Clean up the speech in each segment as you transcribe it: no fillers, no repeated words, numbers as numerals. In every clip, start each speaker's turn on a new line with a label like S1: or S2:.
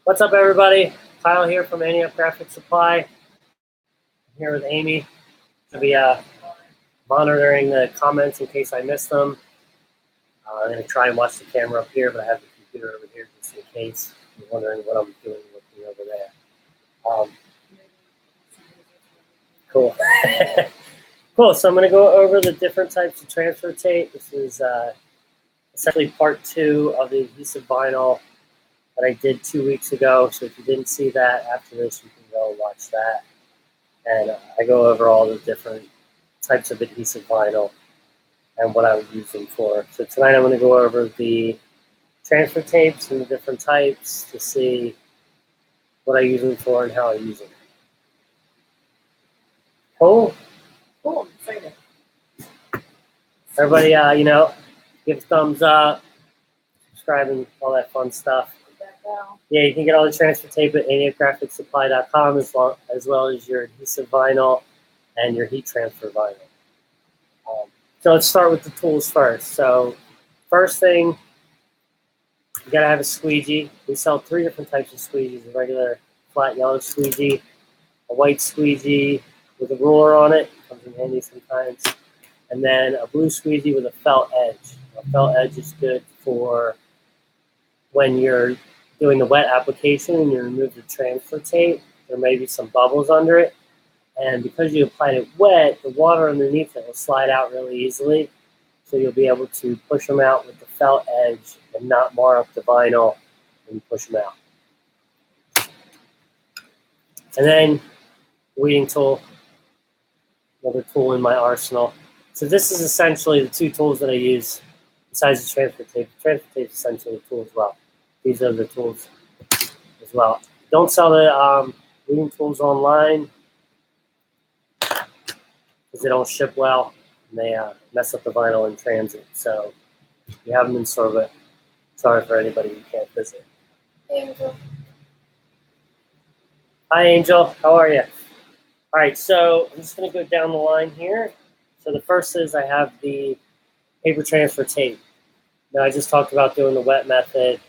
S1: What's up, everybody? Kyle here from Antioch Graphic Supply. I'm here with Amy to be monitoring the comments in case I missed them. I'm going to try and watch the camera up here, but I have the computer over here just in case you're wondering what I'm doing looking over there. Cool. Cool. So I'm going to go over the different types of transfer tape. This is essentially part 2 of the adhesive vinyl that I did 2 weeks ago. So if you didn't see that, after this, you can go watch that. And I go over all the different types of adhesive vinyl and what I would use them for. So tonight I'm going to go over the transfer tapes and the different types to see what I use them for and how I use them. Cool?
S2: Cool, I'm excited.
S1: Everybody, give a thumbs up, subscribe, and all that fun stuff. Yeah, you can get all the transfer tape at antiochgraphicsupply.com as well as your adhesive vinyl and your heat transfer vinyl. So let's start with the tools first. So first thing, you gotta have a squeegee. We sell 3 different types of squeegees: a regular flat yellow squeegee, a white squeegee with a ruler on it, comes in handy sometimes, and then a blue squeegee with a felt edge. A felt edge is good for when you're doing the wet application and you remove the transfer tape. There may be some bubbles under it, and because you applied it wet, the water underneath it will slide out really easily, so you'll be able to push them out with the felt edge and not mar up the vinyl when you push them out. And then weeding tool, another tool in my arsenal. So this is essentially the 2 tools that I use besides the transfer tape. The transfer tape is essentially a tool as well. These are the tools as well. Don't sell the weeding tools online because they don't ship well and they mess up the vinyl in transit. So you have them in store, but sorry for anybody who can't visit.
S2: Hey, Angel.
S1: Hi, Angel. How are you? All right, so I'm just going to go down the line here. So the first is I have the paper transfer tape. Now, I just talked about doing the wet method.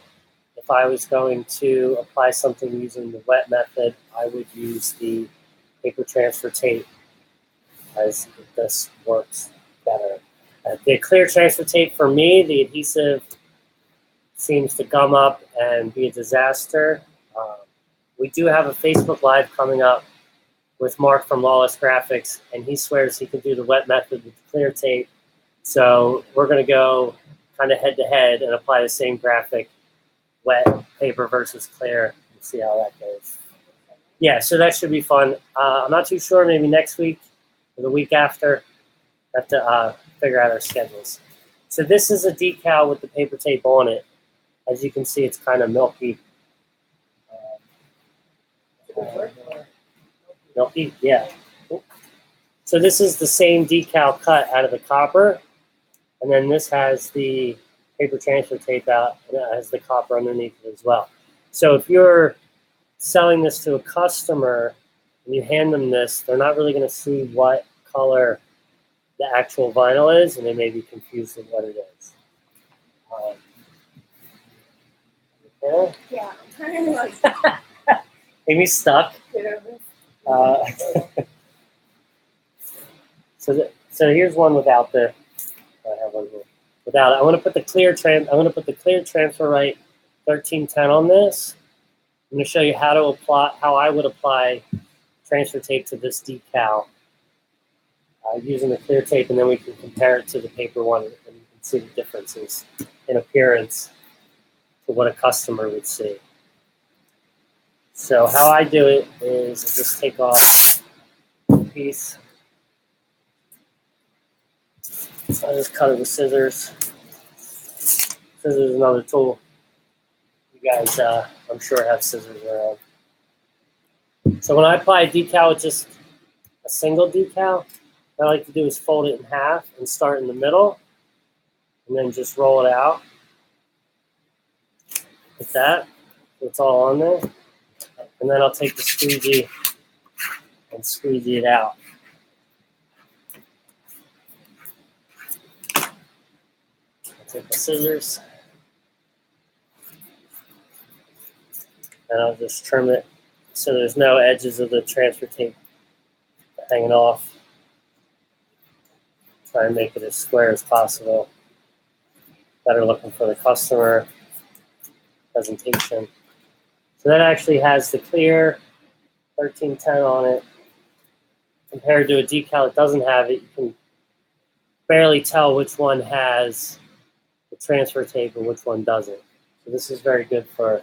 S1: If I was going to apply something using the wet method, I would use the paper transfer tape, as this works better. The clear transfer tape, for me, the adhesive seems to gum up and be a disaster. We do have a Facebook Live coming up with Mark from Lawless Graphics, and he swears he can do the wet method with the clear tape. So we're going to go kind of head-to-head and apply the same graphic, wet paper versus clear, and see how that goes. Yeah, so that should be fun. I'm not too sure, maybe next week or the week after. I have to figure out our schedules. So this is a decal with the paper tape on it. As you can see, it's kind of milky. Milky, yeah. So this is the same decal cut out of the copper, and then this has the paper transfer tape out, and it has the copper underneath it as well. So if you're selling this to a customer and you hand them this, they're not really going to see what color the actual vinyl is, and they may be confused with what it is. Okay.
S2: Yeah, I'm trying to like
S1: Amy's stuck.
S2: get over this.
S1: So here's one without the. I have one here. Without it. I'm going to put the clear transfer right 1310 on this. I'm going to show you how I would apply transfer tape to this decal using the clear tape, and then we can compare it to the paper one, and you can see the differences in appearance to what a customer would see. So how I do it is I just take off a piece. So I just cut it with scissors. Scissors is another tool. You guys, I'm sure, have scissors around. So when I apply a decal with just a single decal, what I like to do is fold it in half and start in the middle, and then just roll it out like that. So it's all on there. And then I'll take the squeegee and squeegee it out. I'll take the scissors And I'll just trim it so there's no edges of the transfer tape hanging off. Try and make it as square as possible. Better looking for the customer presentation. So that actually has the clear 1310 on it. Compared to a decal that doesn't have it, you can barely tell which one has the transfer tape and which one doesn't. So this is very good for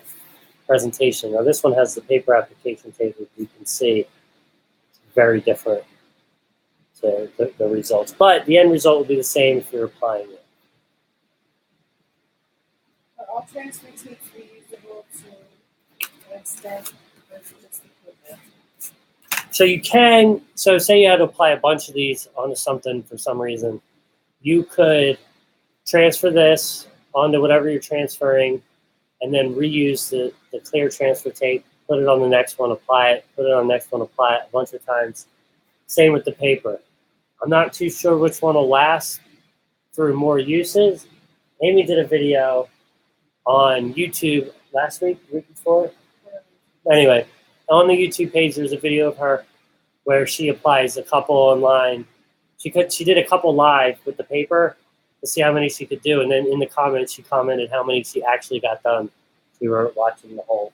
S1: presentation. Now this one has the paper application tape, as you can see. It's very different to the results. But the end result will be the same if you're applying it.
S2: Are all transfer tapes reusable to an extent, or is it just the paper?
S1: So you can, so say you had to apply a bunch of these onto something for some reason, you could transfer this onto whatever you're transferring and then reuse the clear transfer tape, put it on the next one, apply it, put it on the next one, apply it a bunch of times. Same with the paper. I'm not too sure which one will last through more uses. Amy did a video on YouTube last week, the week before. Anyway, on the YouTube page, there's a video of her where she applies a couple online. She did a couple live with the paper to see how many she could do, and then in the comments she commented how many she actually got done. We were watching the whole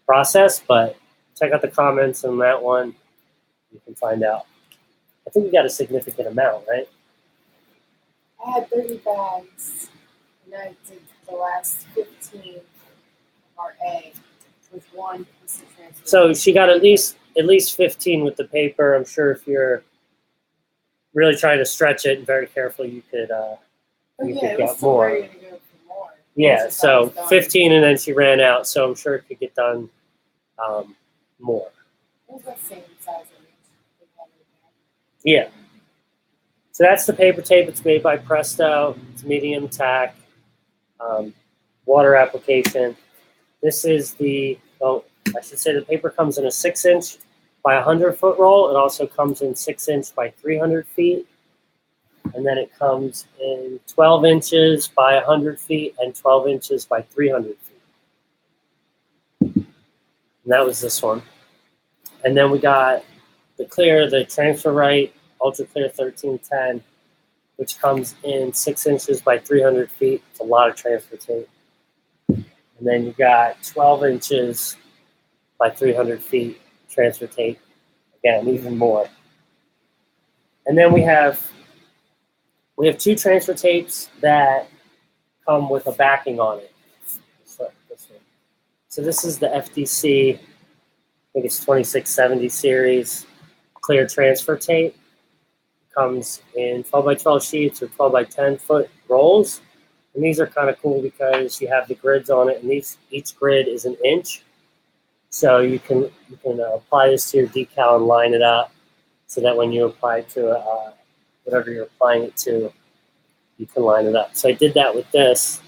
S1: process, but check out the comments on that one. You can find out. I think we got a significant amount, right?
S2: I had 30 bags, and I did the last 15 RA with one piece of transfer.
S1: So she got at least 15 with the paper. I'm sure if you're really trying to stretch it very carefully, you could
S2: it
S1: get
S2: was still
S1: more.
S2: ready to go for more.
S1: Yeah,
S2: Once
S1: so
S2: it's done.
S1: 15 and then she ran out, so I'm sure it could get done more.
S2: It was the same size of each.
S1: Yeah. So that's the paper tape. It's made by Presto. It's medium tack, water application. This is the, well, I should say the paper comes in a 6-inch by 100-foot roll. It also comes in 6-inch by 300 feet. And then it comes in 12 inches by 100 feet and 12 inches by 300 feet. And that was this one. And then we got the clear, the transfer right, ultra clear 1310, which comes in 6 inches by 300 feet. It's a lot of transfer tape. And then you got 12 inches by 300 feet transfer tape. Again, even more. And then we have two transfer tapes that come with a backing on it. So this is the FDC, I think it's 2670 series clear transfer tape. It comes in 12 by 12 sheets or 12 by 10 foot rolls. And these are kind of cool because you have the grids on it, and each grid is an inch. So you can apply this to your decal and line it up so that when you apply to whatever you're applying it to, you can line it up. So I did that with this.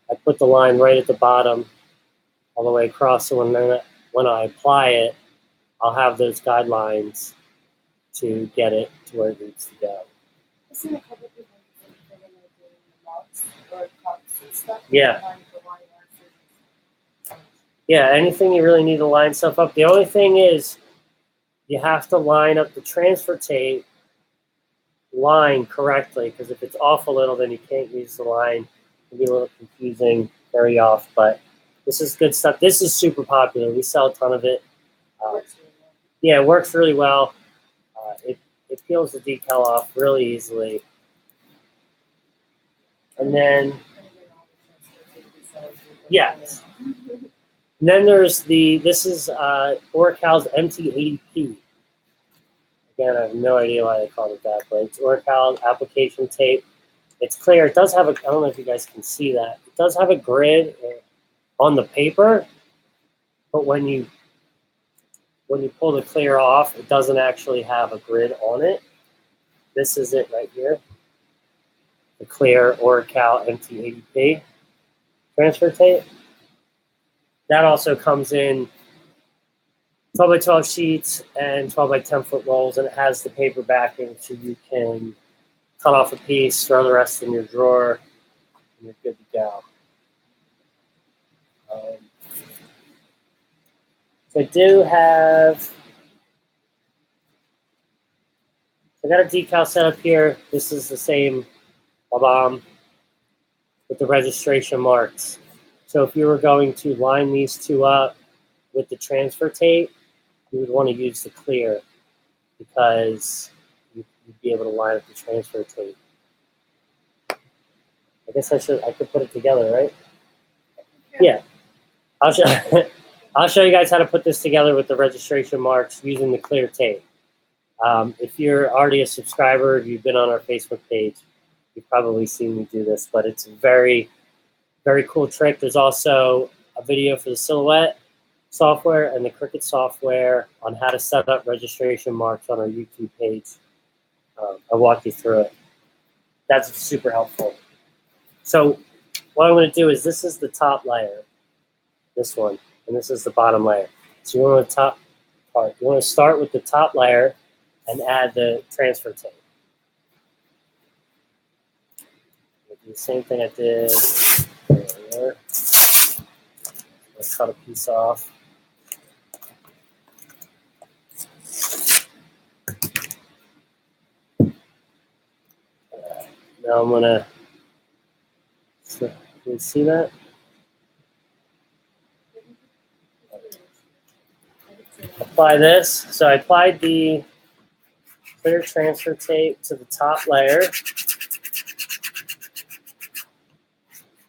S1: I put the line right at the bottom all the way across, so when I apply it, I'll have those guidelines to get it to where it needs to go.
S2: I've seen a couple people doing the mugs or cups and stuff.
S1: Yeah.
S2: Line for line art.
S1: Yeah, anything you really need to line stuff up. The only thing is you have to line up the transfer tape line correctly, because if it's off a little, then you can't use the line. It can be a little confusing, very off, but this is good stuff. This is super popular. We sell a ton of it. Yeah, it works really well. It peels the decal off really easily. And then, yeah. And then there's this is Oracal's MT80P. Again, I have no idea why they called it that, but it's Oracal application tape. It's clear. It does have I don't know if you guys can see that. It does have a grid on the paper, but when you pull the clear off, it doesn't actually have a grid on it. This is it right here. The clear Oracal MT80P transfer tape. That also comes in 12 by 12 sheets and 12 by 10 foot rolls, and it has the paper backing so you can cut off a piece, throw the rest in your drawer, and you're good to go. I do have, I got a decal set up here. This is the same with the registration marks. So if you were going to line these two up with the transfer tape, you would want to use the clear because you'd be able to line up the transfer tape. I guess I could put it together, right? Yeah. I'll show you guys how to put this together with the registration marks using the clear tape. If you're already a subscriber, if you've been on our Facebook page, you've probably seen me do this, but it's a very, very cool trick. There's also a video for the Silhouette software and the Cricut software on how to set up registration marks on our YouTube page. I'll walk you through it. That's super helpful. So what I'm going to do is this is the top layer, this one, and this is the bottom layer. So you want the top part. You want to start with the top layer and add the transfer tape. I'll do the same thing I did earlier. Let's cut a piece off. Now I'm gonna, can you see that? Apply this. So I applied the clear transfer tape to the top layer.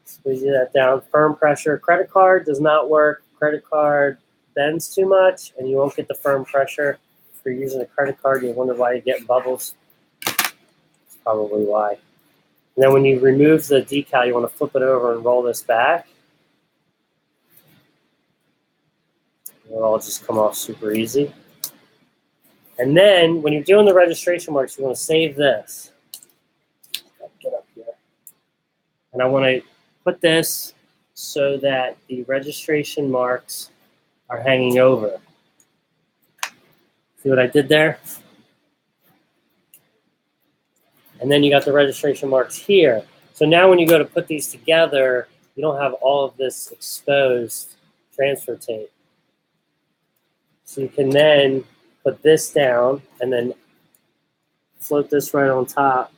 S1: Squeeze that down. Firm pressure. Credit card does not work. Credit card bends too much, and you won't get the firm pressure. If you're using a credit card, you wonder why you're getting bubbles. That's probably why. And then when you remove the decal, you want to flip it over and roll this back. It'll all just come off super easy. And then when you're doing the registration marks, you want to save this. Get up here. And I want to put this so that the registration marks are hanging over. See what I did there? And then you got the registration marks here. So now when you go to put these together, you don't have all of this exposed transfer tape. So you can then put this down and then float this right on top.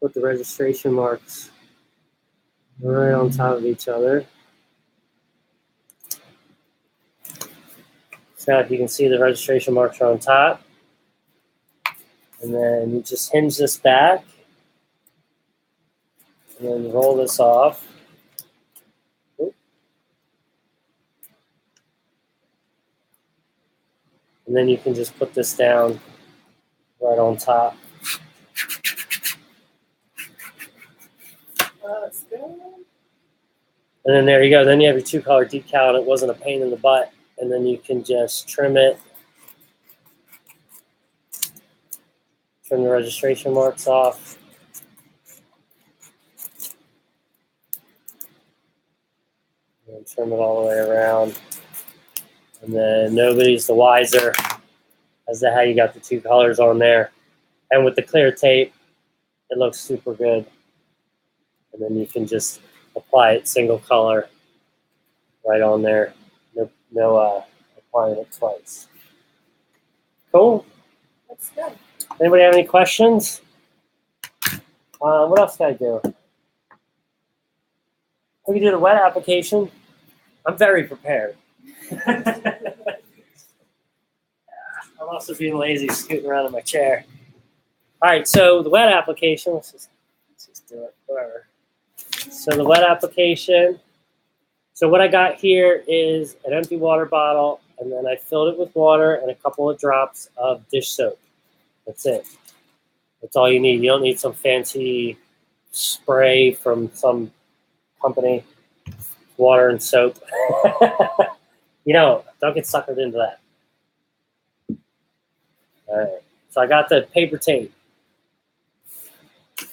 S1: Put the registration marks right on top of each other. So if you can see the registration marks are on top. And then you just hinge this back. And then roll this off. And then you can just put this down right on top. And then there you go. Then you have your two-color decal, and it wasn't a pain in the butt. And then you can just trim it. Trim the registration marks off. And trim it all the way around. And then nobody's the wiser as to how you got the two colors on there. And with the clear tape, it looks super good. And then you can just apply it single color right on there. No applying it twice. Cool.
S2: That's good.
S1: Anybody have any questions? What else can I do? We can do the wet application. I'm very prepared. I'm also being lazy, scooting around in my chair. All right, so the wet application, let's just do it, whatever. So the wet application, so what I got here is an empty water bottle, and then I filled it with water and a couple of drops of dish soap. That's it. That's all you need. You don't need some fancy spray from some company. Water and soap. Don't get suckered into that. All right. So I got the paper tape. I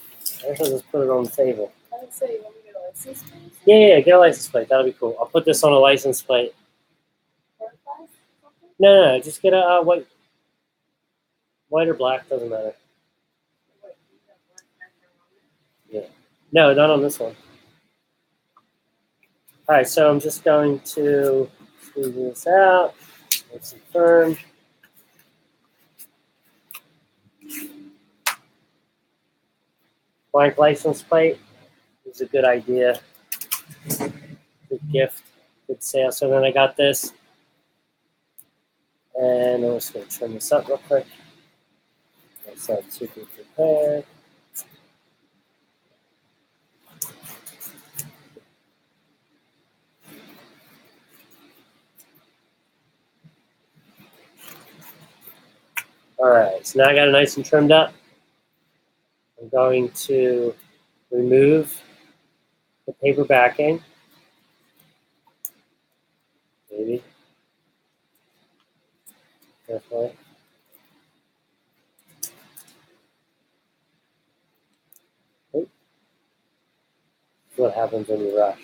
S1: guess I'll just put it on the table.
S2: I would say you want me to get a license plate?
S1: Yeah, get a license plate. That'll be cool. I'll put this on a license plate. No, just get a white or black, doesn't matter. Yeah. No, not on this one. All right, so I'm just going to squeeze this out. nice and firm. Blank license plate is a good idea. Good gift, good sale. So then I got this. And I'm just going to trim this up real quick. That's not too good prepared. All right, so now I got it nice and trimmed up. I'm going to remove the paper backing. Maybe. Carefully. Oops. That's what happens when you rush.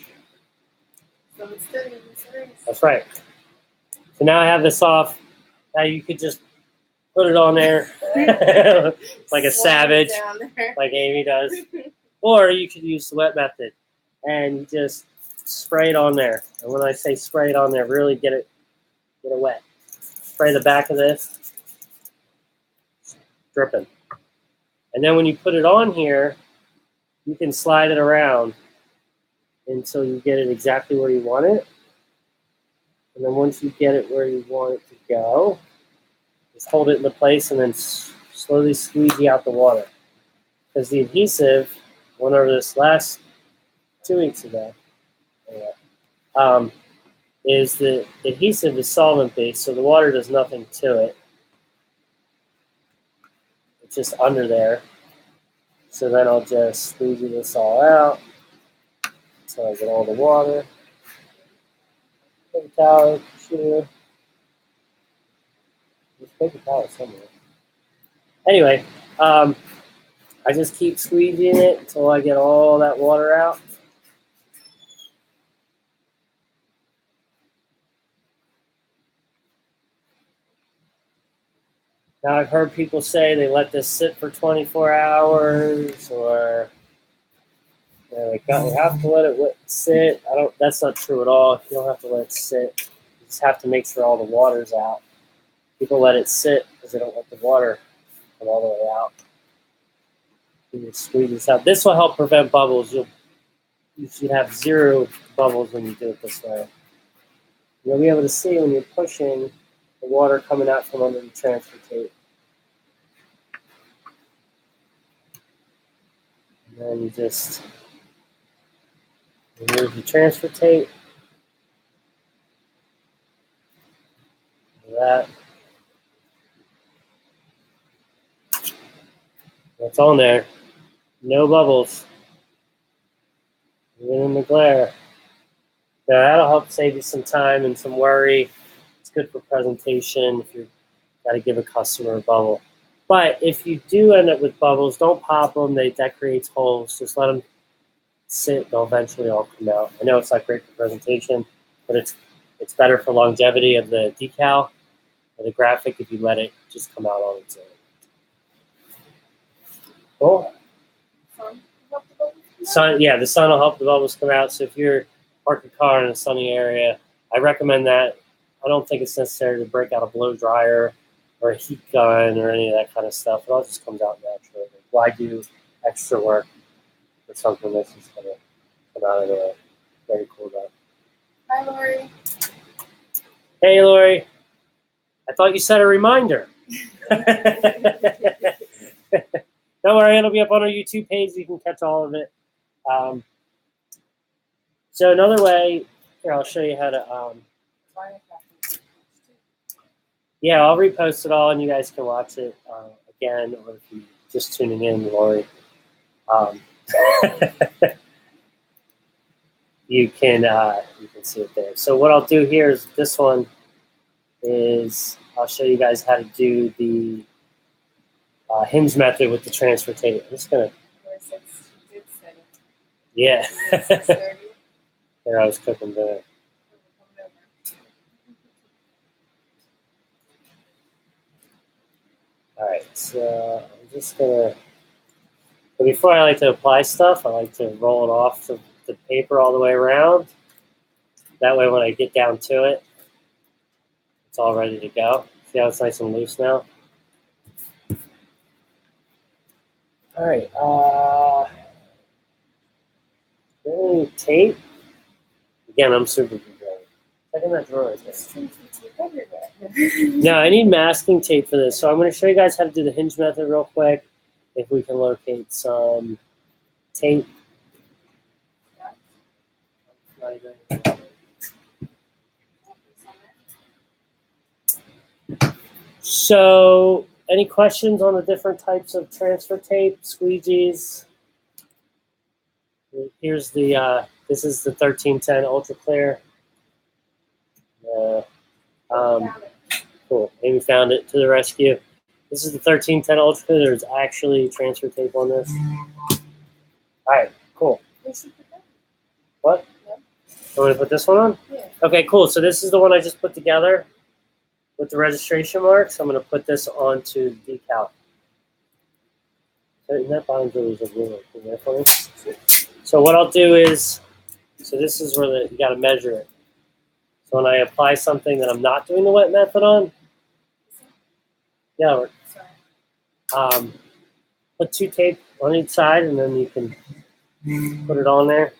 S2: So it's good.
S1: That's right. So now I have this off. Now you could just put it on there like a savage, like Amy does. Or you could use the wet method and you just spray it on there. And when I say spray it on there, really get it wet. Spray the back of this, dripping. And then when you put it on here, you can slide it around until you get it exactly where you want it. And then once you get it where you want it to go, just hold it into place and then slowly squeegee out the water. Because the adhesive, went over this last 2 weeks ago, is the adhesive is solvent based, so the water does nothing to it. It's just under there. So then I'll just squeegee this all out until I get all the water. Paper towel, sure. There's paper towel somewhere. Anyway, I just keep squeegeeing it until I get all that water out. Now I've heard people say they let this sit for 24 hours, or they have to let it sit. That's not true at all. You don't have to let it sit. You just have to make sure all the water's out. People let it sit because they don't let the water come all the way out. You just squeeze this out. This will help prevent bubbles. You should have 0 bubbles when you do it this way. You'll be able to see when you're pushing the water coming out from under the transfer tape. And then you just remove the transfer tape. Like that. That's on there. No bubbles. Even in the glare. Now that'll help save you some time and some worry. It's good for presentation if you've got to give a customer a bubble. But if you do end up with bubbles, don't pop them. That creates holes. Just let them sit. They'll eventually all come out. I know it's not great for presentation, but it's better for longevity of the decal or the graphic if you let it just come out on its own. Cool. Sun, yeah, the sun will help the bubbles come out. So if you're park your car in a sunny area, I recommend that. I don't think it's necessary to break out a blow dryer or a heat gun or any of that kind of stuff. It all just comes out naturally. Why do extra work for something that's just going to come out anyway? Very cool though.
S2: Hi, Lori.
S1: Hey, Lori. I thought you set a reminder. Don't worry, it'll be up on our YouTube page. You can catch all of it. So another way, here, I'll show you how to, yeah, I'll repost it all and you guys can watch it again, or if you're just tuning in, Lori. You can see it there. So what I'll do here is this one is I'll show you guys how to do the hinge method with the transfer tape. I'm just gonna. Yeah. There, I was cooking dinner. All right, so I'm just gonna. But before I like to apply stuff, I like to roll it off the paper all the way around. That way, when I get down to it, It's all ready to go. See how it's nice and loose now? All right. Tape. Again, I'm super good. Check in that drawer. Now, I need masking tape for this. So I'm going to show you guys how to do the hinge method real quick. If we can locate some tape. So, any questions on the different types of transfer tape, squeegees? Here's the, this is the 1310 Ultra Clear. Cool, Amy found it to the rescue. This is the 1310 Ultra Clear. There's actually transfer tape on this. All right, cool. What? You want to put this one on?
S2: Yeah.
S1: Okay, cool. So this is the one I just put together with the registration marks. I'm going to put this onto the decal. So that binder is a ruler. Can you there for me? So what I'll do is, so this is where you got to measure it. So when I apply something that I'm not doing the wet method on, yeah, put 2 tape on each side, and then you can put it on there.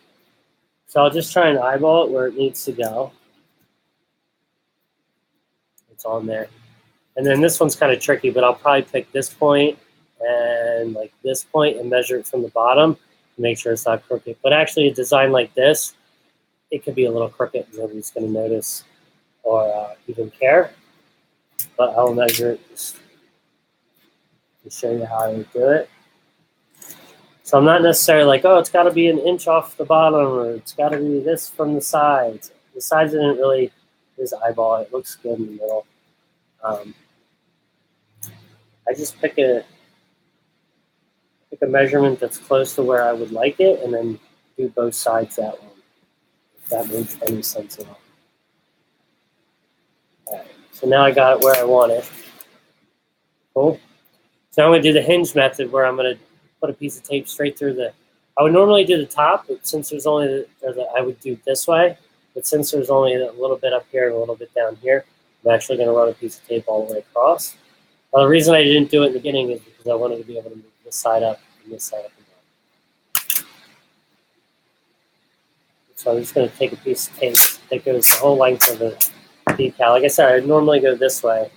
S1: So I'll just try and eyeball it where it needs to go. It's on there. And then this one's kind of tricky, but I'll probably pick this point and like this point and measure it from the bottom to make sure it's not crooked. But actually a design like this, it could be a little crooked and nobody's going to notice or even care. But I'll measure it just to show you how I would do it. So I'm not necessarily like, oh, it's got to be an inch off the bottom or it's got to be this from the sides. The sides didn't really, just eyeball it. It looks good in the middle. I just pick a measurement that's close to where I would like it and then do both sides that way, if that makes any sense at all. All right, so now I got it where I want it. Cool. So I'm going to do the hinge method where I'm going to put a piece of tape straight through the, I would normally do the top, but since there's only, I would do it this way, but since there's only a little bit up here and a little bit down here, I'm actually going to run a piece of tape all the way across. Well, the reason I didn't do it in the beginning is because I wanted to be able to move this side up and this side up and down. So I'm just going to take a piece of tape that goes the whole length of the decal. Like I said, I normally go this way,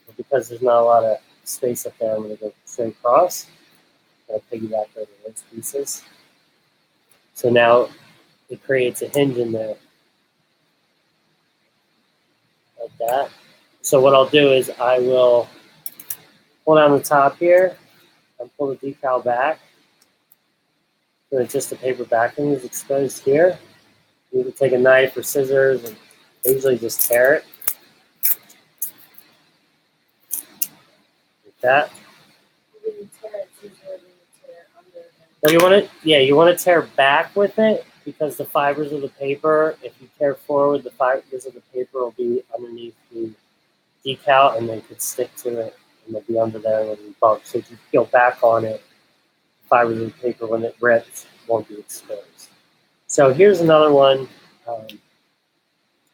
S1: but because there's not a lot of space up there, I'm going to go straight across. I'm going to piggyback over those pieces. So now it creates a hinge in there, like that. So what I'll do is I will pull down the top here and pull the decal back. So that just the paper backing is exposed here. You can take a knife or scissors and usually just tear it. Like that. But you want it, yeah, you want to tear back with it because the fibers of the paper, if you tear forward, the fibers of the paper will be underneath the decal and they could stick to it and they'll be under there and it'll be bumped. So if you peel back on it, the fibers of the paper, when it rips, won't be exposed. So here's another one.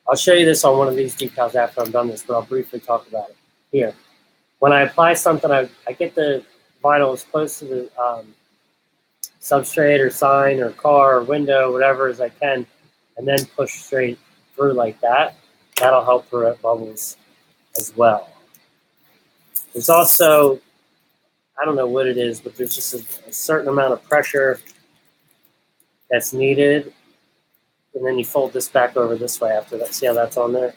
S1: I'll show you this on one of these decals after I'm done this, but I'll briefly talk about it here. When I apply something, I get the vinyl as close to the substrate or sign or car or window, whatever as I can, and then push straight through like that. That'll help prevent bubbles as well. There's also, I don't know what it is, but there's just a certain amount of pressure that's needed. And then you fold this back over this way after that. See how that's on there?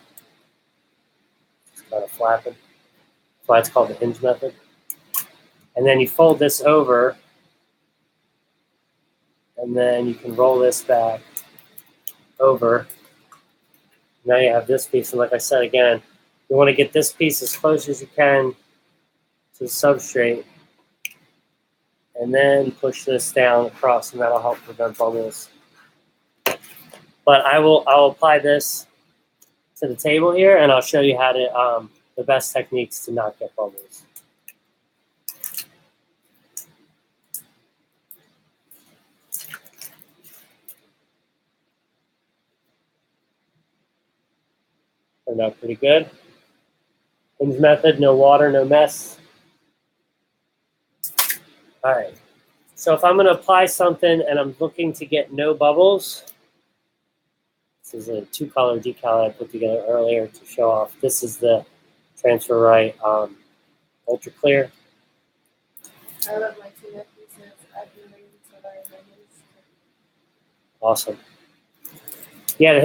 S1: It's kind of flapping. That's why it's called the hinge method. And then you fold this over, and then you can roll this back over. Now you have this piece, and like I said again, you want to get this piece as close as you can to the substrate, and then push this down across, and that'll help prevent bubbles. But I'll apply this to the table here, and I'll show you how to the best techniques to not get bubbles. Turned out pretty good. Hinge method, no water, no mess. All right. So if I'm going to apply something and I'm looking to get no bubbles, this is a 2-color decal I put together earlier to show off. This is the Transfer Right Ultra Clear.
S2: I love my 2 pieces. I've been waiting to learn the hinge.
S1: Awesome. Yeah, the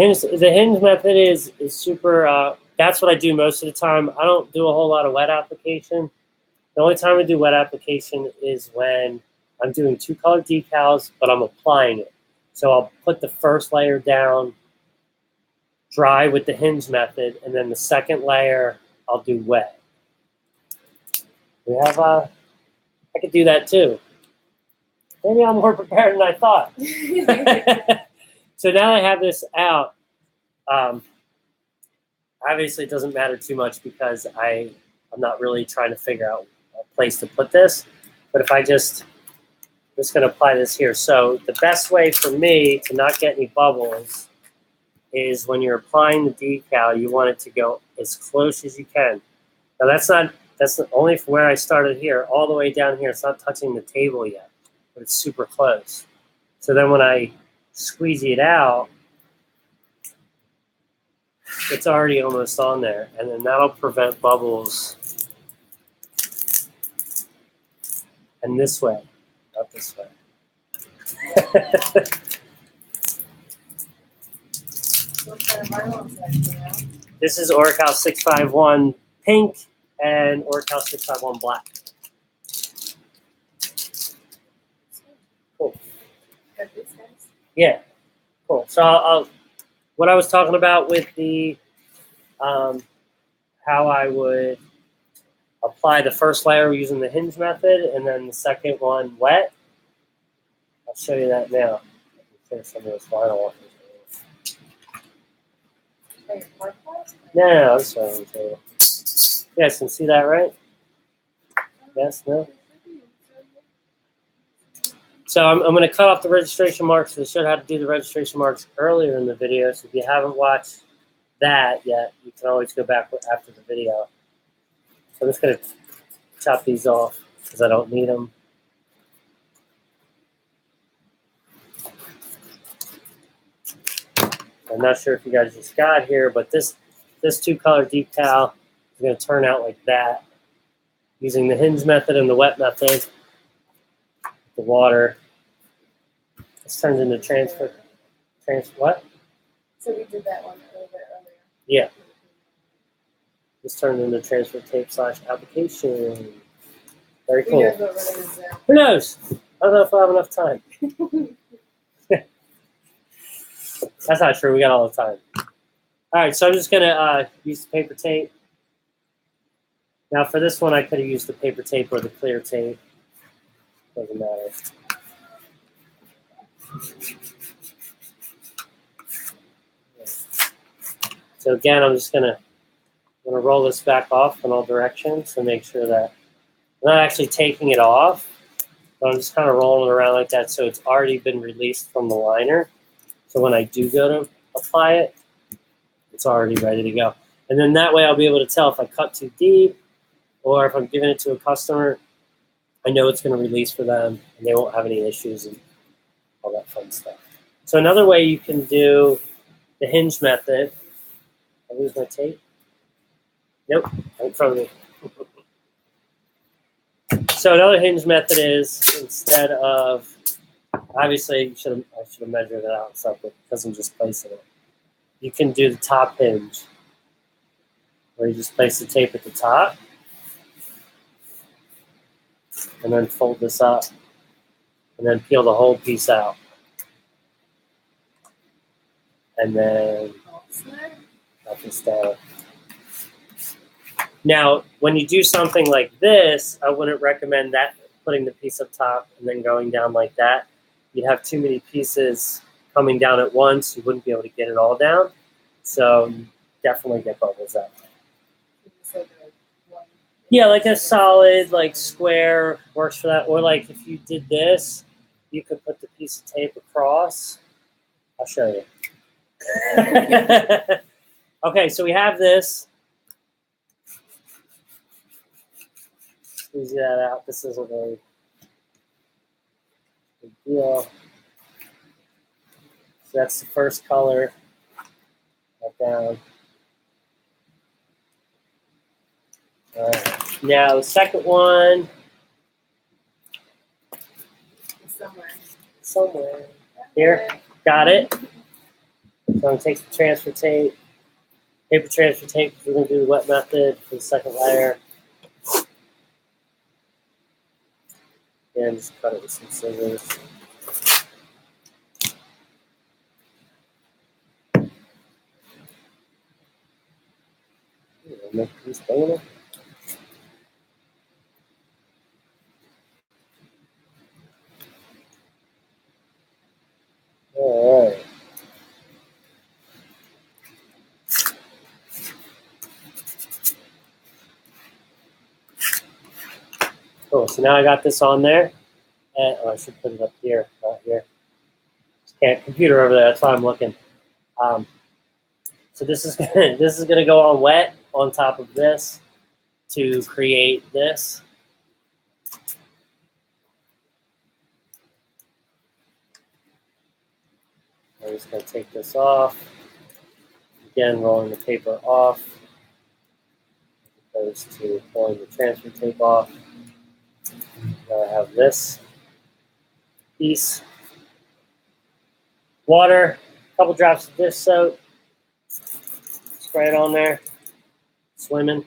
S1: hinge method is super. That's what I do most of the time. I don't do a whole lot of wet application. The only time I do wet application is when I'm doing 2-color decals, but I'm applying it. So I'll put the first layer down dry with the hinge method, and then the second layer I'll do wet. We have I could do that too. Maybe I'm more prepared than I thought. So now I have this out. Obviously, it doesn't matter too much because I'm not really trying to figure out a place to put this. But if I'm just going to apply this here. So the best way for me to not get any bubbles is when you're applying the decal, you want it to go as close as you can. Now that's only from where I started here, all the way down here. It's not touching the table yet, but it's super close. So then when I squeeze it out, it's already almost on there, and then that'll prevent bubbles. And this way, not this way.
S2: What kind of vinyl is that, you know?
S1: This is Oracal 651 pink and Oracal 651 black. Cool.
S2: Got these guys?
S1: Yeah, cool. So what I was talking about with the how I would apply the first layer using the hinge method and then the second one wet. I'll show you that now. I can finish some of this vinyl off. No, this one I'll tell you. You guys can see that, right? Yes, no? So I'm going to cut off the registration marks. I showed how to do the registration marks earlier in the video. So if you haven't watched that yet, you can always go back after the video. So I'm just going to chop these off because I don't need them. I'm not sure if you guys just got here, but this 2-color decal is going to turn out like that using the hinge method and the wet method. The water. This turns into transfer. What?
S2: So we did that one a little bit earlier.
S1: Yeah. This turned into transfer tape / application. Very cool.
S2: Who knows what we're going to do?
S1: Who knows? I don't know if I have enough time. That's not true. We got all the time. All right, so I'm just going to use the paper tape. Now, for this one, I could have used the paper tape or the clear tape. Doesn't matter. So again, I'm just going to roll this back off in all directions to make sure that I'm not actually taking it off, but I'm just kind of rolling it around like that so it's already been released from the liner. So when I do go to apply it, it's already ready to go. And then that way I'll be able to tell if I cut too deep or if I'm giving it to a customer, I know it's going to release for them and they won't have any issues and all that fun stuff. So another way you can do the hinge method. I lose my tape? Nope, right in front of me. So another hinge method is instead of, obviously I should have measured it out and stuff, but because I'm just placing it. You can do the top hinge, where you just place the tape at the top, and then fold this up, and then peel the whole piece out. And then up this down. Now, when you do something like this, I wouldn't recommend that putting the piece up top and then going down like that. You'd have too many pieces coming down at once. You wouldn't be able to get it all down. So you definitely get bubbles out. Yeah, like a solid, like square works for that. Or like if you did this, you could put the piece of tape across. I'll show you. Okay, so we have this. squeeze that out. This isn't really a big deal. So that's the first color. That down. All right. Now the second one. Somewhere. Here. Got it. So I'm going to take the transfer tape. Paper transfer tape. We're going to do the wet method for the second layer. And just cut it with some scissors. Make these things. All right. Cool. So now I got this on there. And, I should put it up here, not here. Okay, computer over there. That's why I'm looking. So this is gonna go on wet on top of this to create this. I'm just gonna take this off. Again, rolling the paper off. As opposed to pulling the transfer tape off. Now I have this piece. Water, a couple drops of dish soap. Spray it on there. Swimming.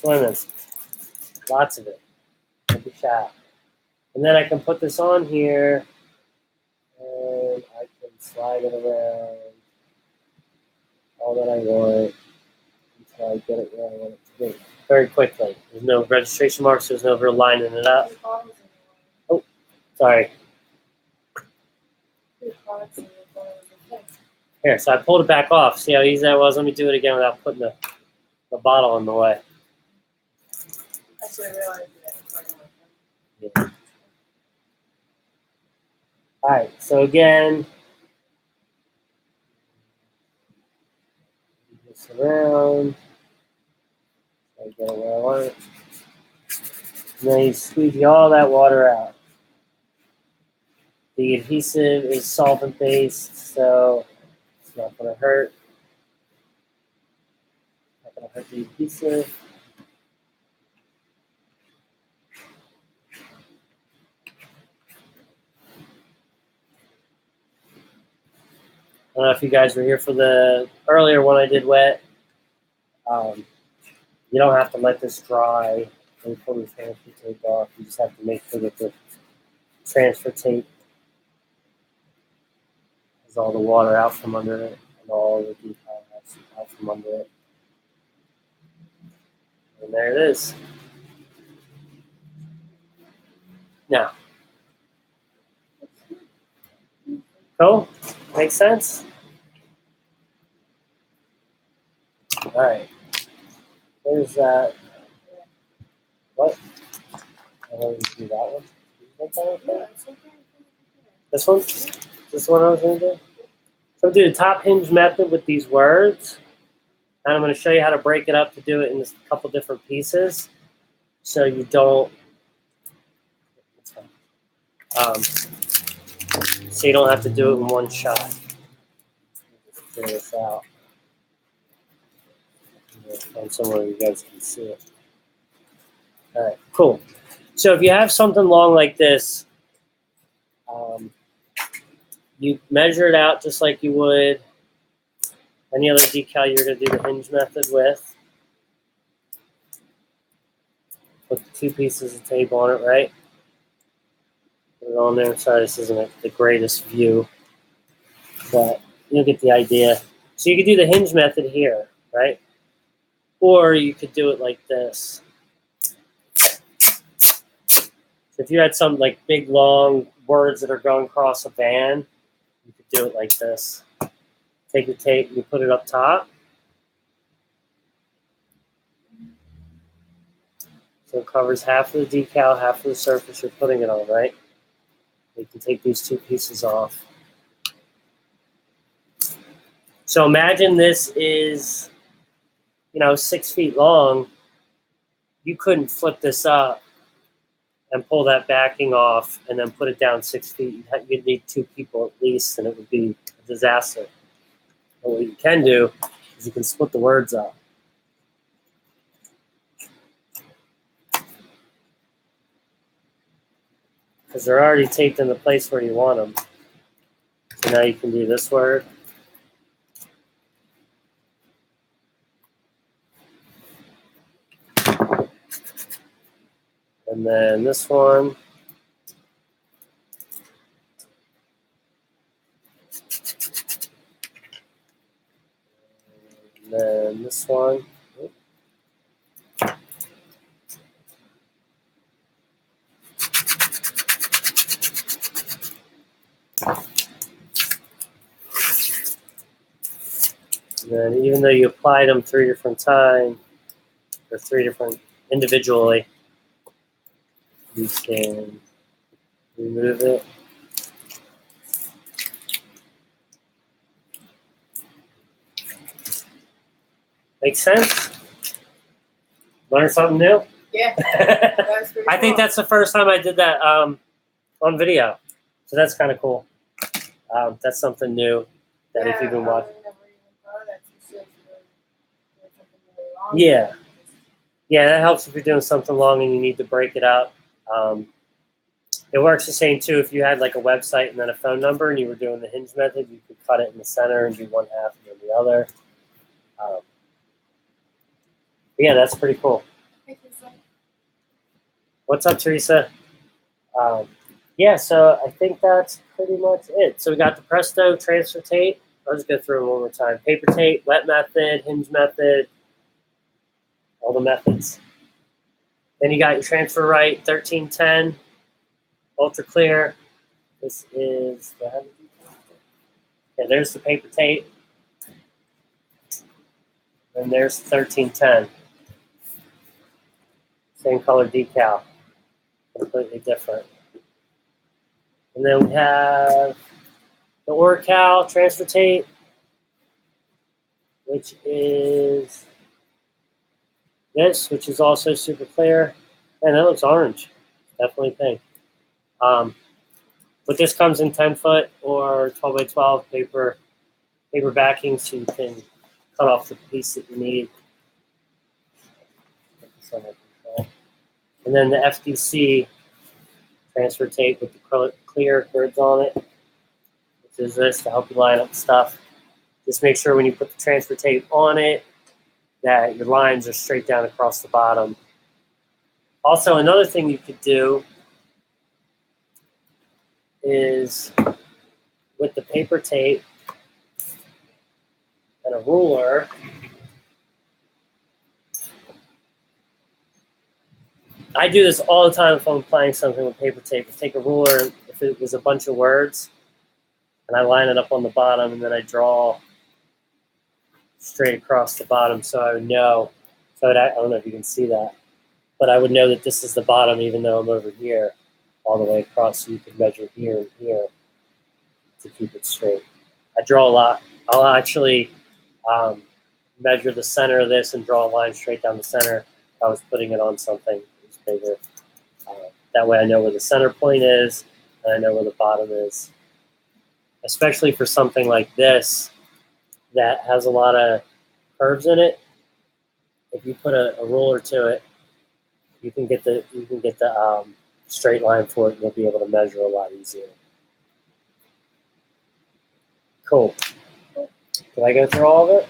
S1: Lots of it. Take a shot. And then I can put this on here and I can slide it around all that I want until I get it where I want it to be. Very quickly. There's no registration marks, there's no real lining it up. Oh, sorry. Here, so I pulled it back off. See how easy that was? Let me do it again without putting the bottle in the way.
S2: Actually, I realized that.
S1: Yeah. All right, so again, this around. I get it where I want it. And then you squeeze all that water out. The adhesive is solvent based, so it's not going to hurt. Not going to hurt the adhesive. I don't know if you guys were here for the earlier one I did wet. You don't have to let this dry and pull the transfer tape off. You just have to make sure that the transfer tape has all the water out from under it and all the decal out from under it. And there it is. Now, cool? Makes sense? All right. There's that. What? I want to do that one. This one? Is this one I was going to do? So do the top hinge method with these words. And I'm going to show you how to break it up to do it in a couple different pieces. So you don't so you don't have to do it in one shot. Figure this out. Find somewhere you guys can see it. All right, cool. So if you have something long like this, you measure it out just like you would any other decal you're going to do the hinge method with. Put 2 pieces of tape on it, right? Put it on there. Sorry, this isn't the greatest view, but you'll get the idea. So you could do the hinge method here, right? Or you could do it like this. So if you had some like big long words that are going across a van, you could do it like this. Take the tape and you put it up top. So it covers half of the decal, half of the surface you're putting it on, right? You can take these 2 pieces off. So imagine this is, 6 feet long. you couldn't flip this up and pull that backing off and then put it down 6 feet. You'd need 2 people at least, and it would be a disaster. But what you can do is you can split the words up. Because they're already taped in the place where you want them. So now you can do this word. And then this one. And then this one. And then even though you applied them 3 different times, or 3 different individually, you can remove it. Make sense? Learn something new?
S2: Yeah. That's pretty
S1: I think
S2: cool.
S1: that's the first time I did that on video. So that's kind of cool. That's something new that if you've been watching. Yeah. Yeah, that helps if you're doing something long and you need to break it up. It works the same too if you had like a website and then a phone number and you were doing the hinge method, you could cut it in the center and do one half and then the other. Yeah, that's pretty cool. What's up, Teresa? Yeah, so I think that's pretty much it. So we got the Presto transfer tape. I'll just go through them one more time. Paper tape, wet method, hinge method, all the methods. Then you got your transfer right, 1310, ultra clear. This is the, yeah, there's the paper tape. And there's 1310. Same color decal, completely different. And then we have the Oracal transfer tape, which is this, which is also super clear. And that looks orange, definitely pink. But this comes in 10 foot or 12 by 12 paper backing, so you can cut off the piece that you need. And then the FDC transfer tape with the clear grids on it, which is this to help you line up stuff. Just make sure when you put the transfer tape on it that your lines are straight down across the bottom. Also, another thing you could do is with the paper tape and a ruler, I do this all the time if I'm applying something with paper tape. I take a ruler, if it was a bunch of words, and I line it up on the bottom, and then I draw straight across the bottom so I would know. So I don't know if you can see that, but I would know that this is the bottom even though I'm over here all the way across, so you could measure here and here to keep it straight. I draw a lot. I'll actually measure the center of this and draw a line straight down the center if I was putting it on something bigger. That way I know where the center point is and I know where the bottom is. Especially for something like this that has a lot of curves in it. If you put a ruler to it, you can get the straight line for it and you'll be able to measure a lot easier. Cool. Did I go through all of it?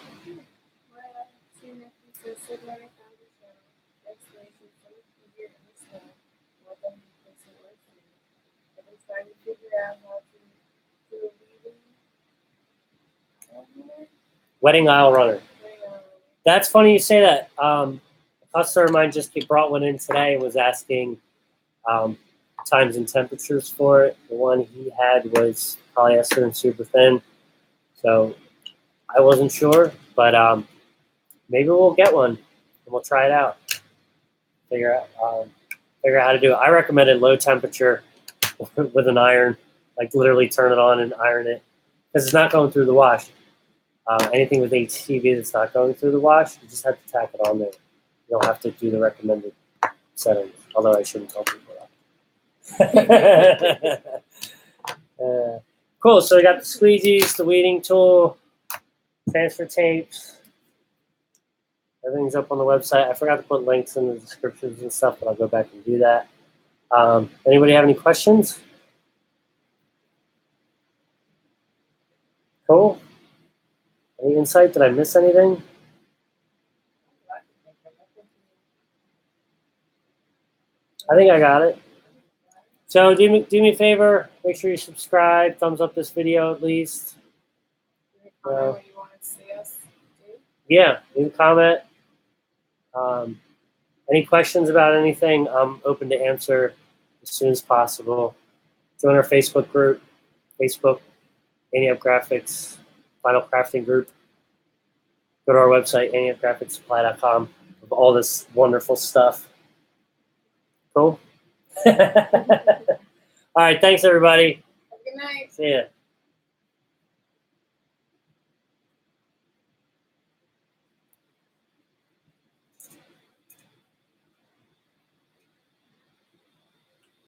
S1: Wedding aisle runner. That's funny you say that. A customer of mine just brought one in today and was asking times and temperatures for it. The one he had was polyester and super thin. So I wasn't sure, but maybe we'll get one and we'll try it out. Figure out how to do it. I recommended low temperature with an iron, like literally turn it on and iron it, because it's not going through the wash. Anything with HTV that's not going through the wash, you just have to tack it on there. You don't have to do the recommended settings, although I shouldn't tell people that. Cool, so we got the squeegees, the weeding tool, transfer tapes. Everything's up on the website. I forgot to put links in the descriptions and stuff, but I'll go back and do that. Anybody have any questions? Cool. Any insight? Did I miss anything? I think I got it. So do me a favor. Make sure you subscribe. Thumbs up this video at least.
S2: What you want to see us do?
S1: Yeah, leave a comment. Any questions about anything, I'm open to answer as soon as possible. Join our Facebook group, Facebook, Anyup Graphics, Final Crafting Group. Go to our website, anyupgraphicsupply.com, with all this wonderful stuff. Cool? All right, thanks, everybody.
S2: Good night.
S1: See ya.